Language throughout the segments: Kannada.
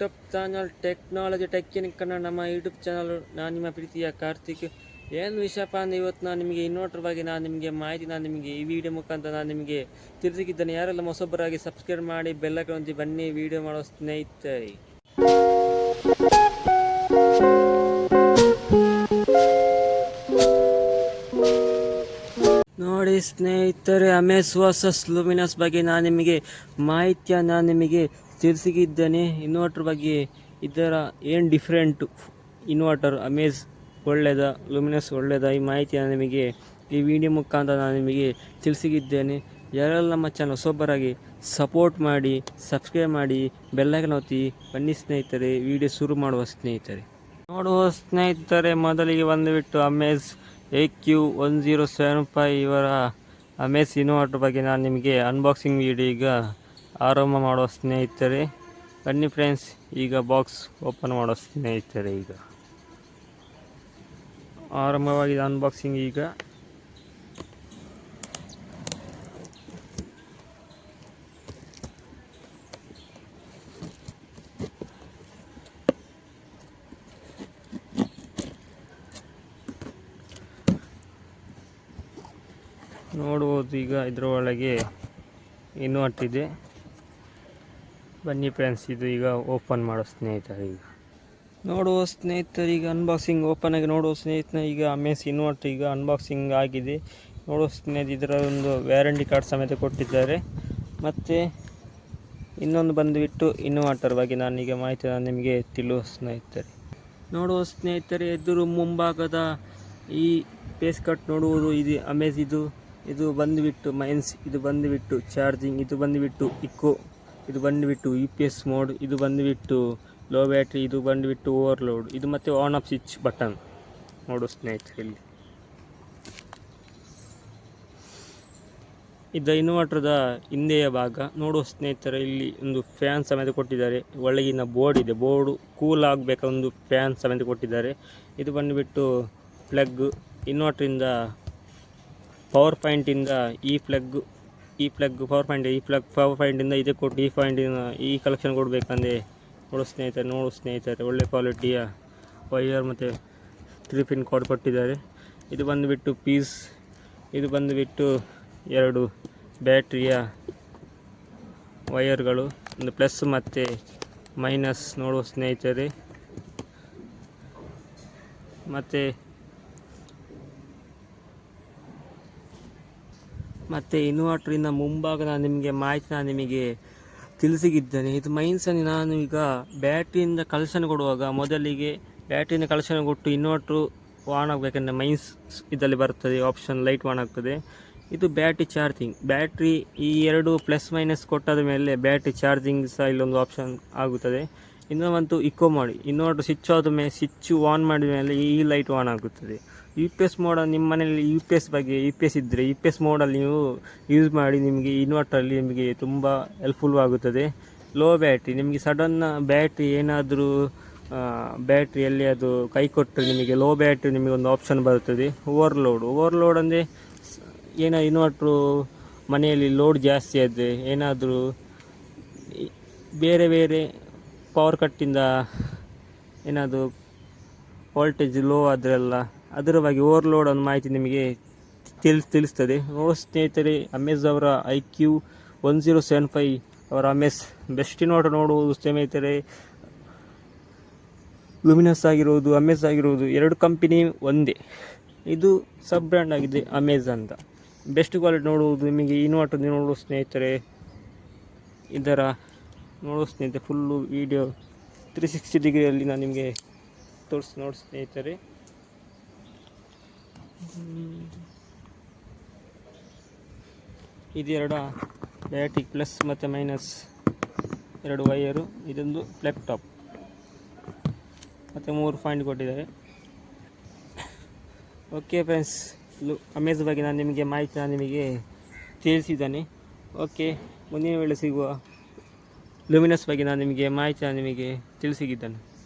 ಯೂಟ್ಯೂಬ್ ಚಾನಲ್ ಟೆಕ್ನಾಲಜಿ ಟೆಕ್ಕಿನ ಕನ್ನಡ ನಮ್ಮ ಯೂಟ್ಯೂಬ್ ಚಾನಲ್. ನಾನು ನಿಮ್ಮ ಪ್ರೀತಿಯ ಕಾರ್ತಿಕ್. ಏನು ವಿಷಯಪ್ಪ ಅಂದರೆ ಇವತ್ತು ನಾನು ನಿಮಗೆ ಇನ್ವರ್ಟರ್ ಬಗ್ಗೆ ನಾನು ನಿಮಗೆ ಮಾಹಿತಿ ನಾನು ನಿಮಗೆ ಈ ವಿಡಿಯೋ ಮುಖಾಂತರ ನಾನು ನಿಮಗೆ ತಿಳಿಸಿದ್ದಾನೆ. ಯಾರೆಲ್ಲ ಹೊಸಬರಾಗಿ ಸಬ್ಸ್ಕ್ರೈಬ್ ಮಾಡಿ ಬೆಲ್ಲಕ್ಕೆ ಬನ್ನಿ ವಿಡಿಯೋ ಮಾಡೋ ಸ್ನೇಹಿತರೆ. ನೋಡಿ ಸ್ನೇಹಿತರೆ, ಅಮೇಸ್ ವರ್ಸಸ್ ಲುಮಿನಸ್ ಬಗ್ಗೆ ನಾನು ನಿಮಗೆ ಮಾಹಿತಿಯನ್ನು ನಾನು ನಿಮಗೆ ತಿಳಿಸಿದ್ದೇನೆ. ಇನ್ವರ್ಟರ್ ಬಗ್ಗೆ ಇದರ ಏನು ಡಿಫ್ರೆಂಟ್, ಇನ್ವರ್ಟರ್ ಅಮೇಸ್ ಒಳ್ಳೆಯದ, ಲುಮಿನಸ್ ಒಳ್ಳೆಯದ, ಈ ಮಾಹಿತಿಯನ್ನು ನಿಮಗೆ ಈ ವಿಡಿಯೋ ಮುಖಾಂತರ ನಾನು ನಿಮಗೆ ತಿಳಿಸಿದ್ದೇನೆ. ಯಾರೆಲ್ಲ ನಮ್ಮ ಚಾನಲ್ ಹೊಸಬರಾಗಿ ಸಪೋರ್ಟ್ ಮಾಡಿ, ಸಬ್ಸ್ಕ್ರೈಬ್ ಮಾಡಿ, ಬೆಲ್ಲೈಕನ್ ಒತ್ತಿ ಬನ್ನಿ ಸ್ನೇಹಿತರೆ. ವಿಡಿಯೋ ಶುರು ಮಾಡುವ ಸ್ನೇಹಿತರೆ. ನೋಡುವ ಸ್ನೇಹಿತರೆ, ಮೊದಲಿಗೆ ಬಂದುಬಿಟ್ಟು ಅಮೇಸ್ AQ1075 ಇವರ ಅಮೇಸ್ ಇನ್ವರ್ಟರ್ ಬಗ್ಗೆ ನಾನು ನಿಮಗೆ ಅನ್ಬಾಕ್ಸಿಂಗ್ ವಿಡಿಯೋ ಈಗ ಆರಂಭ ಮಾಡುವ ಸ್ನೇಹಿತರೆ. ಬನ್ನಿ ಫ್ರೆಂಡ್ಸ್, ಈಗ ಬಾಕ್ಸ್ ಓಪನ್ ಮಾಡುವ ಸ್ನೇಹಿತರೆ. ಈಗ ಆರಂಭವಾಗಿದೆ ಅನ್ಬಾಕ್ಸಿಂಗ್. ಈಗ ನೋಡುವುದು, ಈಗ ಇದರೊಳಗೆ ಇನ್ವರ್ಟರ್ ಇದೆ. ಬನ್ನಿ ಫ್ರೆಂಡ್ಸ್, ಇದು ಈಗ ಓಪನ್ ಮಾಡೋ ಸ್ನೇಹಿತರೆ. ಈಗ ನೋಡುವ ಸ್ನೇಹಿತರೆ, ಈಗ ಅನ್ಬಾಕ್ಸಿಂಗ್ ಓಪನ್ ಆಗಿ ನೋಡುವ ಸ್ನೇಹಿತರೆ. ಈಗ ಅಮೇಸ್ ಇನ್ವರ್ಟರ್ ಈಗ ಅನ್ಬಾಕ್ಸಿಂಗ್ ಆಗಿದೆ. ನೋಡುವ ಸ್ನೇಹಿತರೆ, ಇದರ ಒಂದು ವ್ಯಾರಂಟಿ ಕಾರ್ಡ್ ಸಮೇತ ಕೊಟ್ಟಿದ್ದಾರೆ. ಮತ್ತು ಇನ್ನೊಂದು ಬಂದುಬಿಟ್ಟು ಇನ್ವರ್ಟರ್ ಬಗ್ಗೆ ನಾನೀಗ ಮಾಹಿತಿ ನಾನು ನಿಮಗೆ ತಿಳಿಯುವ ಸ್ನೇಹಿತರೆ. ನೋಡುವ ಸ್ನೇಹಿತರೆ, ಎದುರು ಮುಂಭಾಗದ ಈ ಪೇಸ್ ಕಟ್ ನೋಡುವುದು, ಇದು ಅಮೇಸ್ ಇದು ಬಂದುಬಿಟ್ಟು ಮೈನ್ಸ್, ಇದು ಬಂದುಬಿಟ್ಟು ಚಾರ್ಜಿಂಗ್, ಇದು ಬಂದುಬಿಟ್ಟು ಇಕೋ, ಇದು ಬಂದುಬಿಟ್ಟು UPS ಮೋಡ್, ಇದು ಬಂದುಬಿಟ್ಟು ಲೋ ಬ್ಯಾಟ್ರಿ, ಇದು ಬಂದುಬಿಟ್ಟು ಓವರ್ಲೋಡ್, ಇದು ಮತ್ತು ಆನ್ ಆಫ್ ಸ್ವಿಚ್ ಬಟನ್. ನೋಡು ಸ್ನೇಹಿತರೆ, ಇಲ್ಲಿ ಇದು ಇನ್ವರ್ಟರ್ದ ಹಿಂದೆಯ ಭಾಗ. ನೋಡುವ ಸ್ನೇಹಿತರೆ, ಇಲ್ಲಿ ಒಂದು ಫ್ಯಾನ್ ಸಮೇತ ಕೊಟ್ಟಿದ್ದಾರೆ. ಒಳಗಿನ ಬೋರ್ಡ್ ಇದೆ, ಬೋರ್ಡು ಕೂಲ್ ಆಗಬೇಕು, ಒಂದು ಫ್ಯಾನ್ ಸಮೇತ ಕೊಟ್ಟಿದ್ದಾರೆ. ಇದು ಬಂದುಬಿಟ್ಟು ಪ್ಲಗ್, ಇನ್ವರ್ಟ್ರಿಂದ ಪವರ್ ಪಾಯಿಂಟಿಂದ ಈ ಪ್ಲಗ್ ಪವರ್ ಪಾಯಿಂಟಿಂದ ಇದಕ್ಕೆ ಕೊಟ್ಟು ಈ ಪಾಯಿಂಟಿನ ಈ ಕಲೆಕ್ಷನ್ ಕೊಡಬೇಕಂದ್ರೆ ನೋಡು ಸ್ನೇಹಿತರೆ, ಒಳ್ಳೆ ಕ್ವಾಲಿಟಿಯ ವೈಯರ್ ಮತ್ತು 3 ಪಿನ್ ಕಾರ್ಡ್ ಕೊಟ್ಟಿದ್ದಾರೆ. ಇದು ಬಂದುಬಿಟ್ಟು ಪೀಸ್, ಇದು ಬಂದುಬಿಟ್ಟು 2 ಬ್ಯಾಟ್ರಿಯ ವೈಯರ್ಗಳು, ಒಂದು ಪ್ಲಸ್ ಮತ್ತು ಮೈನಸ್. ನೋಡುವ ಸ್ನೇಹಿತರೆ, ಮತ್ತು ಇನ್ವರ್ಟ್ರಿಂದ ಮುಂಭಾಗ ನಾನು ನಿಮಗೆ ಮಾಹಿತಿ ನಾನು ನಿಮಗೆ ತಿಳಿಸಿದ್ದೇನೆ. ಇದು ಮೈನ್ಸಲ್ಲಿ ನಾನು ಈಗ ಬ್ಯಾಟ್ರಿಯಿಂದ ಕಲೆಕ್ಷನ್ ಕೊಡುವಾಗ ಮೊದಲಿಗೆ ಬ್ಯಾಟ್ರಿಯಿಂದ ಕಲೆಕ್ಷನ್ ಕೊಟ್ಟು ಇನ್ವರ್ಟ್ರು ಆನ್ ಆಗಬೇಕಂದ್ರೆ ಮೈನ್ಸ್ ಇದರಲ್ಲಿ ಬರ್ತದೆ ಆಪ್ಷನ್, ಲೈಟ್ ಆನ್ ಆಗ್ತದೆ. ಇದು ಬ್ಯಾಟ್ರಿ ಚಾರ್ಜಿಂಗ್, ಬ್ಯಾಟ್ರಿ ಈ 2 ಪ್ಲಸ್ ಮೈನಸ್ ಕೊಟ್ಟಾದ ಮೇಲೆ ಬ್ಯಾಟ್ರಿ ಚಾರ್ಜಿಂಗ್ ಸಹ ಇಲ್ಲೊಂದು ಆಪ್ಷನ್ ಆಗುತ್ತದೆ. ಇನ್ನೊಂದು ಇಕೋ ಮಾಡಿ, ಇನ್ವರ್ಟರ್ ಸ್ವಿಚ್ ಆದ ಮೇಲೆ ಸ್ವಿಚ್ ಆನ್ ಮಾಡಿದ ಮೇಲೆ ಈ ಲೈಟ್ ಆನ್ ಆಗುತ್ತದೆ. UPS ಮೋಡ್, ನಿಮ್ಮ ಮನೆಯಲ್ಲಿ UPS ಇದ್ದರೆ UPS ಮೋಡಲ್ಲಿ ನೀವು ಯೂಸ್ ಮಾಡಿ, ನಿಮಗೆ ಇನ್ವರ್ಟರಲ್ಲಿ ನಿಮಗೆ ತುಂಬ ಹೆಲ್ಪ್ಫುಲ್ ಆಗುತ್ತದೆ. ಲೋ ಬ್ಯಾಟ್ರಿ, ನಿಮಗೆ ಸಡನ್ನ ಬ್ಯಾಟ್ರಿ ಏನಾದರೂ ಬ್ಯಾಟ್ರಿಯಲ್ಲಿ ಅದು ಕೈ ಕೊಟ್ಟರೆ ನಿಮಗೆ ಲೋ ಬ್ಯಾಟ್ರಿ ನಿಮಗೆ ಒಂದು ಆಪ್ಷನ್ ಬರುತ್ತದೆ. ಓವರ್ಲೋಡ್ ಅಂದರೆ ಏನೋ ಇನ್ವರ್ಟ್ರು ಮನೆಯಲ್ಲಿ ಲೋಡ್ ಜಾಸ್ತಿ ಆದರೆ, ಏನಾದರೂ ಬೇರೆ ಪವರ್ ಕಟ್ಟಿಂದ ಏನಾದರೂ ವೋಲ್ಟೇಜ್ ಲೋ ಆದ್ರೆಲ್ಲ ಅದರ ಬಗ್ಗೆ ಓವರ್ಲೋಡ್ ಅನ್ನೋ ಮಾಹಿತಿ ನಿಮಗೆ ತಿಳಿಸ್ತದೆ. ಸ್ನೇಹಿತರೆ, ಅಮೇಸ್ ಅವರ IQ1075 ಅವರ ಅಮೇಸ್ ಬೆಸ್ಟ್ ಇನ್ವರ್ಟರ್ ನೋಡುವುದು ಸ್ನೇಹಿತರೆ. ಲುಮಿನಸ್ ಆಗಿರುವುದು, ಅಮೇಸ್ ಆಗಿರುವುದು 2 ಕಂಪನಿ ಒಂದೇ. ಇದು ಸಬ್ ಬ್ರ್ಯಾಂಡ್ ಆಗಿದೆ ಅಮೇಸ್ ಅಂತ. ಬೆಸ್ಟ್ ಕ್ವಾಲಿಟಿ ನೋಡುವುದು ನಿಮಗೆ ಇನ್ವರ್ಟರ್ ನೋಡುವ ಸ್ನೇಹಿತರೆ. ಇದರ ನೋಡುವ ಸ್ನೇಹಿತರೆ, ಫುಲ್ಲು ವಿಡಿಯೋ 360 ಡಿಗ್ರಿಯಲ್ಲಿ ನಾನು ನಿಮಗೆ ನೋಡಿ ಸ್ನೇಹಿತರೆ. ಇದು 2 ಬ್ಯಾಟ್ರಿ ಪ್ಲಸ್ ಮತ್ತು ಮೈನಸ್ 2 ವೈಯರು, ಇದೊಂದು ಪ್ಲಗ್ ಟಾಪ್ ಮತ್ತು 3 ಪಾಯಿಂಟ್ ಕೊಟ್ಟಿದ್ದಾರೆ. ಓಕೆ ಫ್ರೆಂಡ್ಸ್, ಅಮೇಸ್ ಬಗ್ಗೆ ನಾನು ನಿಮಗೆ ಮಾಹಿತಿ ನಾನು ನಿಮಗೆ ತಿಳಿಸಿದ್ದೇನೆ. ಓಕೆ, ಮುಂದಿನ ವೇಳೆ ಸಿಗುವ. ಲುಮಿನಸ್ ಬಗ್ಗೆ ನಾನು ನಿಮಗೆ ಮಾಹಿತಿ ನಾನು ನಿಮಗೆ ತಿಳಿಸಿದ್ದೇನೆ.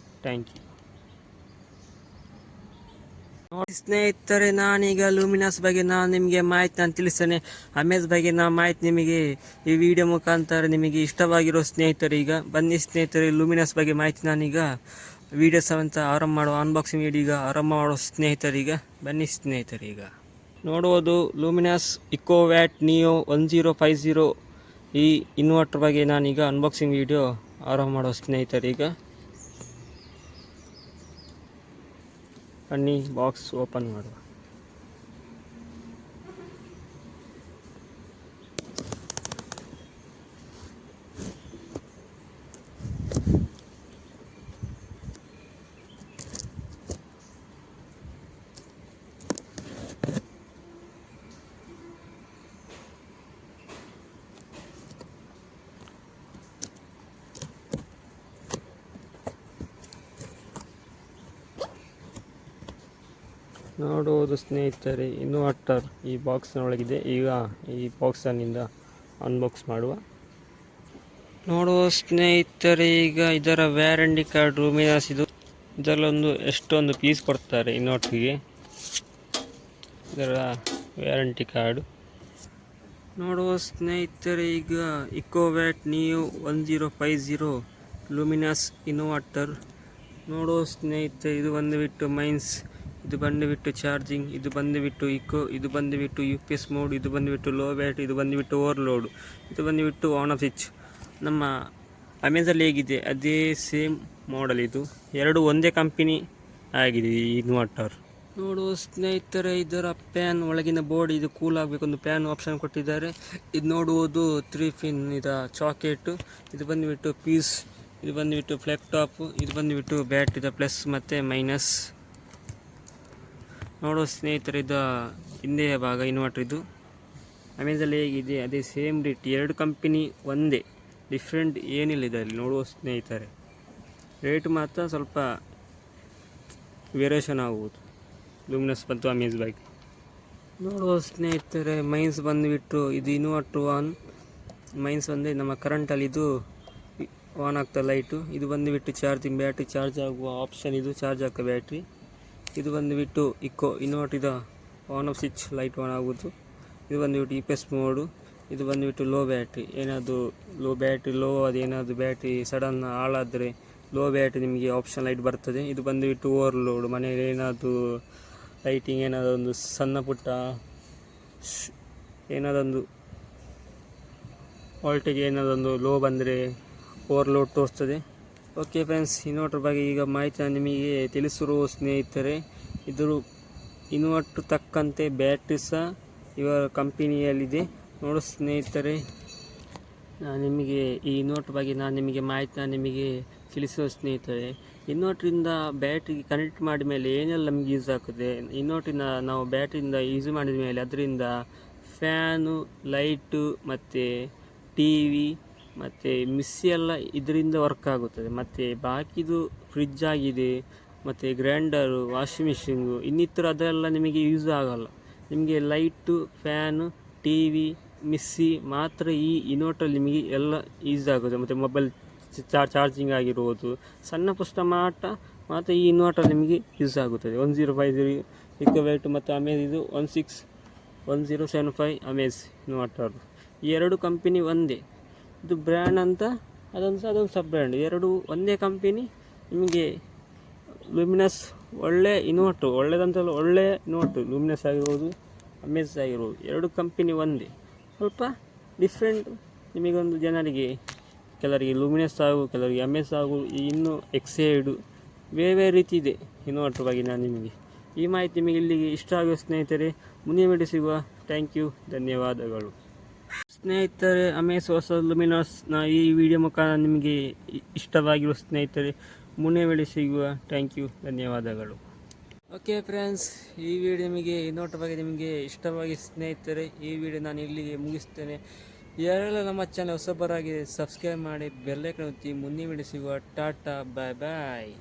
Thank you. ನೋಡಿ ಸ್ನೇಹಿತರೆ, ನಾನೀಗ ಲೂಮಿನಸ್ ಬಗ್ಗೆ ನಿಮಗೆ ಮಾಹಿತಿ ತಿಳಿಸ್ತೇನೆ. ಅಮೇಜ್ ಬಗ್ಗೆ ಮಾಹಿತಿ ನಿಮಗೆ ಈ ವಿಡಿಯೋ ಮುಖಾಂತರ ನಿಮಗೆ ಇಷ್ಟವಾಗಿರೋ ಸ್ನೇಹಿತರೆ, ಈಗ ಬನ್ನಿ ಸ್ನೇಹಿತರೆ, ಲೂಮಿನಸ್ ಬಗ್ಗೆ ಮಾಹಿತಿ ನಾನೀಗ ವಿಡಿಯೋಸ್ ಅಂತ ಆರಂಭ ಮಾಡುವ, ಅನ್ಬಾಕ್ಸಿಂಗ್ ವಿಡಿಯೋ ಈಗ ಆರಂಭ ಮಾಡೋ ಸ್ನೇಹಿತರೀಗ ಬನ್ನಿ ಸ್ನೇಹಿತರೆ. ಈಗ ನೋಡುವುದು ಲೂಮಿನಸ್ ಇಕೋವ್ಯಾಟ್ ನಿಯೋ 1050 ಈ ಇನ್ವರ್ಟರ್ ಬಗ್ಗೆ ನಾನೀಗ ಅನ್ಬಾಕ್ಸಿಂಗ್ ವಿಡಿಯೋ ಆರಂಭ ಮಾಡೋ ಸ್ನೇಹಿತರೀಗ ಬನ್ನಿ ಬಾಕ್ಸ್ ಓಪನ್ ಮಾಡುವ. ನೋಡುವುದು ಸ್ನೇಹಿತರೆ, ಇನ್ವರ್ಟರ್ ಈ ಬಾಕ್ಸ್ನೊಳಗಿದೆ. ಈಗ ಈ ಬಾಕ್ಸನ್ನಿಂದ ಅನ್ಬಾಕ್ಸ್ ಮಾಡುವ. ನೋಡುವ ಸ್ನೇಹಿತರೆ, ಈಗ ಇದರ ವ್ಯಾರಂಟಿ ಕಾರ್ಡ್ ಲೂಮಿನಸ್ ಇದು. ಇದರಲ್ಲೊಂದು ಎಷ್ಟೊಂದು ಪೀಸ್ ಕೊಡ್ತಾರೆ ಇನ್ವರ್ಟರ್ಗೆ, ಇದರ ವ್ಯಾರಂಟಿ ಕಾರ್ಡು. ನೋಡುವ ಸ್ನೇಹಿತರೆ, ಈಗ ಇಕೋವ್ಯಾಟ್ ನಿಯೋ 1050 ಲೂಮಿನಸ್ ಇನ್ವರ್ಟರ್. ನೋಡುವ ಸ್ನೇಹಿತರೆ, ಇದು ಬಂದುಬಿಟ್ಟು ಮೈನ್ಸ್, ಇದು ಬಂದುಬಿಟ್ಟು ಚಾರ್ಜಿಂಗ್, ಇದು ಬಂದುಬಿಟ್ಟು ಇಕೋ, ಇದು ಬಂದುಬಿಟ್ಟು UPS ಮೋಡ್, ಇದು ಬಂದುಬಿಟ್ಟು ಲೋ ಬ್ಯಾಟ್ರಿ, ಇದು ಬಂದುಬಿಟ್ಟು ಓವರ್ಲೋಡ್, ಇದು ಬಂದುಬಿಟ್ಟು ಆನ್ ಆಫ್ ಸ್ವಿಚ್. ನಮ್ಮ ಅಮೆಜಾನ್ ಹೇಗಿದೆ ಅದೇ ಸೇಮ್ ಮಾಡಲ್. ಇದು ಎರಡು ಒಂದೇ ಕಂಪನಿ ಆಗಿದೆ ಈ ಇನ್ವರ್ಟರ್. ನೋಡುವ ಸ್ನೇಹಿತರೆ, ಇದರ ಪ್ಯಾನ್ ಒಳಗಿನ ಬೋರ್ಡ್, ಇದು ಕೂಲ್ ಆಗಬೇಕು ಒಂದು ಪ್ಯಾನ್ ಆಪ್ಷನ್ ಕೊಟ್ಟಿದ್ದಾರೆ. ಇದು ನೋಡುವುದು 3 ಪಿನ್ ಇದ ಚಾಕೆಟು, ಇದು ಬಂದುಬಿಟ್ಟು ಪೀಸ್, ಇದು ಬಂದುಬಿಟ್ಟು ಫ್ಲಾಪ್ ಟಾಪ್, ಇದು ಬಂದುಬಿಟ್ಟು ಬ್ಯಾಟ್ರಿದ ಪ್ಲಸ್ ಮತ್ತು ಮೈನಸ್. ನೋಡುವ ಸ್ನೇಹಿತರೆ, ಇದು ಹಿಂದೆಯ ಭಾಗ ಇನ್ವರ್ಟರ್. ಇದು ಅಮೆಜಾನ್ ಹೇಗಿದೆ ಅದೇ ಸೇಮ್ ರೇಟ್, ಎರಡು ಕಂಪನಿ ಒಂದೇ, ಡಿಫ್ರೆಂಟ್ ಏನಿಲ್ಲ ಇದರಲ್ಲಿ. ನೋಡುವ ಸ್ನೇಹಿತರೆ, ರೇಟ್ ಮಾತ್ರ ಸ್ವಲ್ಪ ವೇರಿಯೇಷನ್ ಆಗುವುದು ಲೂಮಿನಸ್ ಮತ್ತು ಅಮೆಜಾನ್ ಬಗ್ಗೆ. ನೋಡುವ ಸ್ನೇಹಿತರೆ, ಮೈನ್ಸ್ ಬಂದುಬಿಟ್ಟು ಇದು ಇನ್ವರ್ಟರ್ ಆನ್, ಮೈನ್ಸ್ ಬಂದರೆ ನಮ್ಮ ಕರೆಂಟಲ್ಲಿ ಇದು ಆನ್ ಆಗ್ತಾ ಲೈಟು. ಇದು ಬಂದುಬಿಟ್ಟು ಚಾರ್ಜಿಂಗ್, ಬ್ಯಾಟ್ರಿ ಚಾರ್ಜ್ ಆಗುವ ಆಪ್ಷನ್, ಇದು ಚಾರ್ಜ್ ಆಗ್ತಾ ಬ್ಯಾಟ್ರಿ. ಇದು ಬಂದುಬಿಟ್ಟು ಇಕೋ ಇನ್ವರ್ಟಿದ on off switch, light on ಆಗೋದು. ಇದು ಬಂದುಬಿಟ್ಟು UPS ಮೋಡು, ಇದು ಬಂದುಬಿಟ್ಟು ಲೋ ಬ್ಯಾಟ್ರಿ, ಏನಾದರೂ ಲೋ ಬ್ಯಾಟ್ರಿ ಲೋ ಅದೇನಾದರೂ ಬ್ಯಾಟ್ರಿ ಸಡನ್ ಹಾಳಾದರೆ ಲೋ ಬ್ಯಾಟ್ರಿ ನಿಮಗೆ ಆಪ್ಷನ್ ಲೈಟ್ ಬರ್ತದೆ. ಇದು ಬಂದುಬಿಟ್ಟು ಓವರ್ಲೋಡ್, ಮನೆಯಲ್ಲಿ ಏನಾದರೂ ಲೈಟಿಂಗ್ ಏನಾದರೂ ಒಂದು ಸಣ್ಣ ಪುಟ್ಟ ಏನಾದೊಂದು ವೋಲ್ಟೇಜ್ ಏನಾದೊಂದು ಲೋ ಬಂದರೆ ಓವರ್ಲೋಡ್ ತೋರಿಸ್ತದೆ. ಓಕೆ ಫ್ರೆಂಡ್ಸ್, ಇನ್ವರ್ಟರ್ ಬಗ್ಗೆ ಈಗ ಮಾಹಿತಿ ನಾನು ನಿಮಗೆ ತಿಳಿಸಿರುವ ಸ್ನೇಹಿತರೆ. ಇದ್ರ ಇನ್ವರ್ಟರ್ ತಕ್ಕಂತೆ ಬ್ಯಾಟ್ರಿ ಸಹ ಇವರ ಕಂಪನಿಯಲ್ಲಿದೆ. ನೋಡು ಸ್ನೇಹಿತರೆ, ನಿಮಗೆ ಈ ಇನ್ವರ್ಟರ್ ಬಗ್ಗೆ ನಿಮಗೆ ಮಾಹಿತಿ ನಿಮಗೆ ತಿಳಿಸುವ ಸ್ನೇಹಿತರೆ. ಇನ್ವರ್ಟ್ರಿಂದ ಬ್ಯಾಟ್ರಿಗೆ ಕನೆಕ್ಟ್ ಮಾಡಿದ ಮೇಲೆ ಏನೆಲ್ಲ ನಮಗೆ ಯೂಸ್ ಆಗ್ತದೆ, ಇನ್ವರ್ಟ್ರಿಂದ ನಾವು ಬ್ಯಾಟ್ರಿಯಿಂದ ಯೂಸ್ ಮಾಡಿದ ಮೇಲೆ ಅದರಿಂದ ಫ್ಯಾನು, ಲೈಟು ಮತ್ತು TV ಮತ್ತು ಮಿಕ್ಸಿ ಎಲ್ಲ ಇದರಿಂದ ವರ್ಕ್ ಆಗುತ್ತದೆ. ಮತ್ತು ಬಾಕಿದು ಫ್ರಿಜ್ ಆಗಿದೆ, ಮತ್ತು ಗ್ರೈಂಡರು, ವಾಷಿಂಗ್ ಮಿಷಿನ್ಗು ಇನ್ನಿತರ ಅದೆಲ್ಲ ನಿಮಗೆ ಯೂಸ್ ಆಗೋಲ್ಲ. ನಿಮಗೆ ಲೈಟು, ಫ್ಯಾನು, TV, ಮಿಕ್ಸಿ ಮಾತ್ರ ಈ ಇನ್ವರ್ಟರ್ ನಿಮಗೆ ಎಲ್ಲ ಯೂಸ್ ಆಗುತ್ತೆ. ಮತ್ತು ಮೊಬೈಲ್ ಚಾರ್ಜಿಂಗ್ ಆಗಿರ್ಬೋದು, ಸಣ್ಣ ಪುಷ್ಟ ಮಾತ್ರ ಈ ಇನ್ವರ್ಟರ್ ನಿಮಗೆ ಯೂಸ್ ಆಗುತ್ತದೆ. 1050 ಇಕೋವ್ಯಾಟ್ ಮತ್ತು ಅಮೇಜ್ ಇದು 1075 ಅಮೇಜ್ ಇನ್ವರ್ಟರ್. ಈ ಎರಡು ಕಂಪನಿ ಒಂದೇ, ಇದು ಬ್ರ್ಯಾಂಡ್ ಅಂತ ಅದೊಂದು ಸಬ್ ಬ್ರ್ಯಾಂಡ್, ಎರಡು ಒಂದೇ ಕಂಪನಿ. ನಿಮಗೆ ಲೂಮಿನಸ್ ಒಳ್ಳೆ ಇನ್ವರ್ಟರ್, ಒಳ್ಳೆದಂತಲ್ಲ ಒಳ್ಳೆ ಇನ್ವರ್ಟರ್, ಲೂಮಿನಸ್ ಆಗಿರ್ಬೋದು ಅಮೇಜ್ ಆಗಿರ್ಬೋದು, ಎರಡು ಕಂಪನಿ ಒಂದೇ. ಸ್ವಲ್ಪ ಡಿಫ್ರೆಂಟ್ ನಿಮಗೊಂದು ಜನರಿಗೆ, ಕೆಲವರಿಗೆ ಲೂಮಿನಸ್ ಆಗು, ಕೆಲವರಿಗೆ ಅಮೇಜ್ ಆಗು, ಇನ್ನೂ ಎಕ್ಸೈಡು ಬೇರೆ ಬೇರೆ ರೀತಿ ಇದೆ ಇನ್ವರ್ಟರ್ ಬಗ್ಗೆ. ನಾನು ನಿಮಗೆ ಈ ಮಾಹಿತಿ ನಿಮಗೆ ಇಲ್ಲಿಗೆ ಇಷ್ಟ ಆಗುವ ಸ್ನೇಹಿತರೆ. ಮುಂದಿನ ವಿಡಿಯೋ ಸಿಗುವ. ಥ್ಯಾಂಕ್ ಯು, ಧನ್ಯವಾದಗಳು ಸ್ನೇಹಿತರೆ. ಅಮೇಜ್ ಹೊಸ ಲೂಮಿನಸ್ನ ಈ ವಿಡಿಯೋ ಮುಖಾಂತರ ನಿಮಗೆ ಇಷ್ಟವಾಗಿರುವ ಸ್ನೇಹಿತರೆ. ಮುಂದಿನ ವಿಡಿಯೋ ಸಿಗುವ. ಥ್ಯಾಂಕ್ ಯು, ಧನ್ಯವಾದಗಳು. ಓಕೆ ಫ್ರೆಂಡ್ಸ್, ಈ ವಿಡಿಯೋ ನಿಮಗೆ ಇನ್ವರ್ಟರ್ ಬಗ್ಗೆ ನಿಮಗೆ ಇಷ್ಟವಾಗಿ ಸ್ನೇಹಿತರೆ. ಈ ವಿಡಿಯೋ ನಾನು ಇಲ್ಲಿಗೆ ಮುಗಿಸ್ತೇನೆ. ಯಾರೆಲ್ಲ ನಮ್ಮ ಚಾನಲ್ ಹೊಸಬರಾಗಿದೆ ಸಬ್ಸ್ಕ್ರೈಬ್ ಮಾಡಿ, ಬೆಲ್ ಐಕಾನ್ ಒತ್ತಿ. ಮುಂದಿನ ವಿಡಿಯೋ ಸಿಗುವ. ಟಾಟಾ, ಬಾಯ್ ಬಾಯ್.